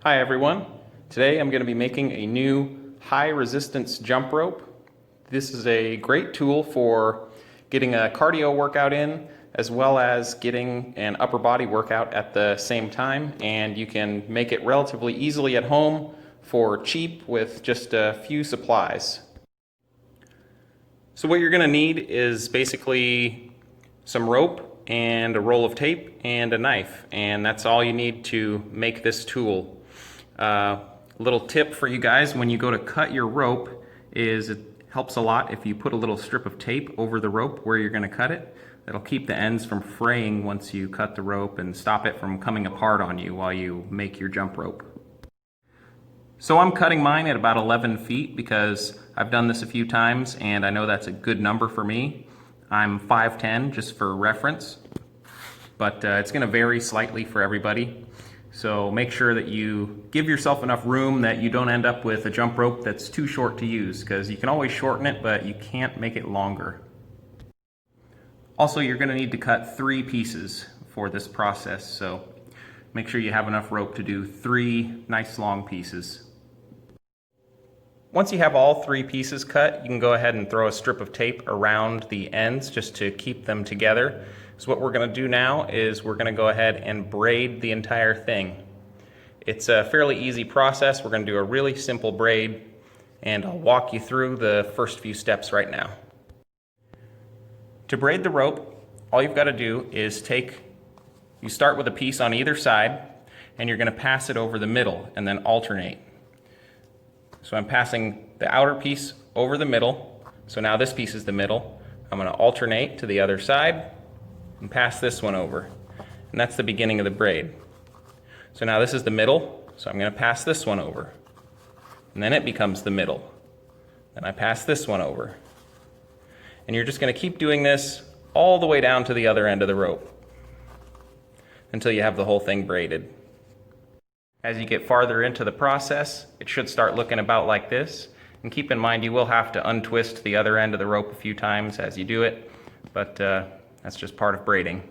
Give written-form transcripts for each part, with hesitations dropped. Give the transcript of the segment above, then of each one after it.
Hi everyone. Today I'm going to be making a new high resistance jump rope. This is a great tool for getting a cardio workout in as well as getting an upper body workout at the same time, and you can make it relatively easily at home for cheap with just a few supplies. So what you're going to need is basically some rope and a roll of tape and a knife, and that's all you need to make this tool. Little tip for you guys: when you go to cut your rope, is it helps a lot if you put a little strip of tape over the rope where you're going to cut it. That'll keep the ends from fraying once you cut the rope and stop it from coming apart on you while you make your jump rope. So I'm cutting mine at about 11 feet because I've done this a few times and I know that's a good number for me. I'm 5'10", just for reference, but it's going to vary slightly for everybody. So make sure that you give yourself enough room that you don't end up with a jump rope that's too short to use, because you can always shorten it, but you can't make it longer. Also, you're going to need to cut 3 pieces for this process, so make sure you have enough rope to do 3 nice long pieces. Once you have all 3 pieces cut, you can go ahead and throw a strip of tape around the ends just to keep them together. So what we're going to do now is we're going to go ahead and braid the entire thing. It's a fairly easy process. We're going to do a really simple braid, and I'll walk you through the first few steps right now. To braid the rope, all you've got to do is you start with a piece on either side, and you're going to pass it over the middle and then alternate. So I'm passing the outer piece over the middle. So now this piece is the middle. I'm going to alternate to the other side and pass this one over. And that's the beginning of the braid. So now this is the middle, so I'm going to pass this one over. And then it becomes the middle. Then I pass this one over. And you're just going to keep doing this all the way down to the other end of the rope until you have the whole thing braided. As you get farther into the process, it should start looking about like this. And keep in mind, you will have to untwist the other end of the rope a few times as you do it, but that's just part of braiding.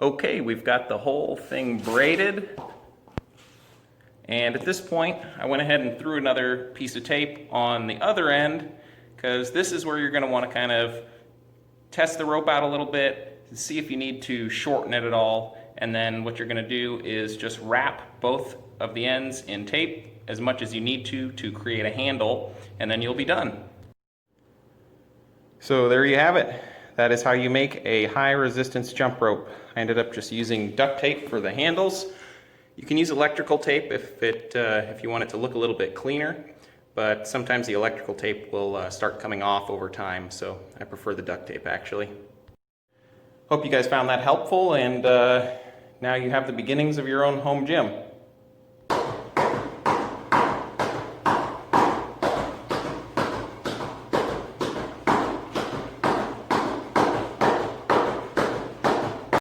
Okay, we've got the whole thing braided. And at this point, I went ahead and threw another piece of tape on the other end, because this is where you're going to want to kind of test the rope out a little bit to see if you need to shorten it at all. And then what you're going to do is just wrap both of the ends in tape as much as you need to create a handle, and then you'll be done. So there you have it. That is how you make a high resistance jump rope. I ended up just using duct tape for the handles. You can use electrical tape if you want it to look a little bit cleaner, but sometimes the electrical tape will start coming off over time, so I prefer the duct tape actually. Hope you guys found that helpful, and now you have the beginnings of your own home gym.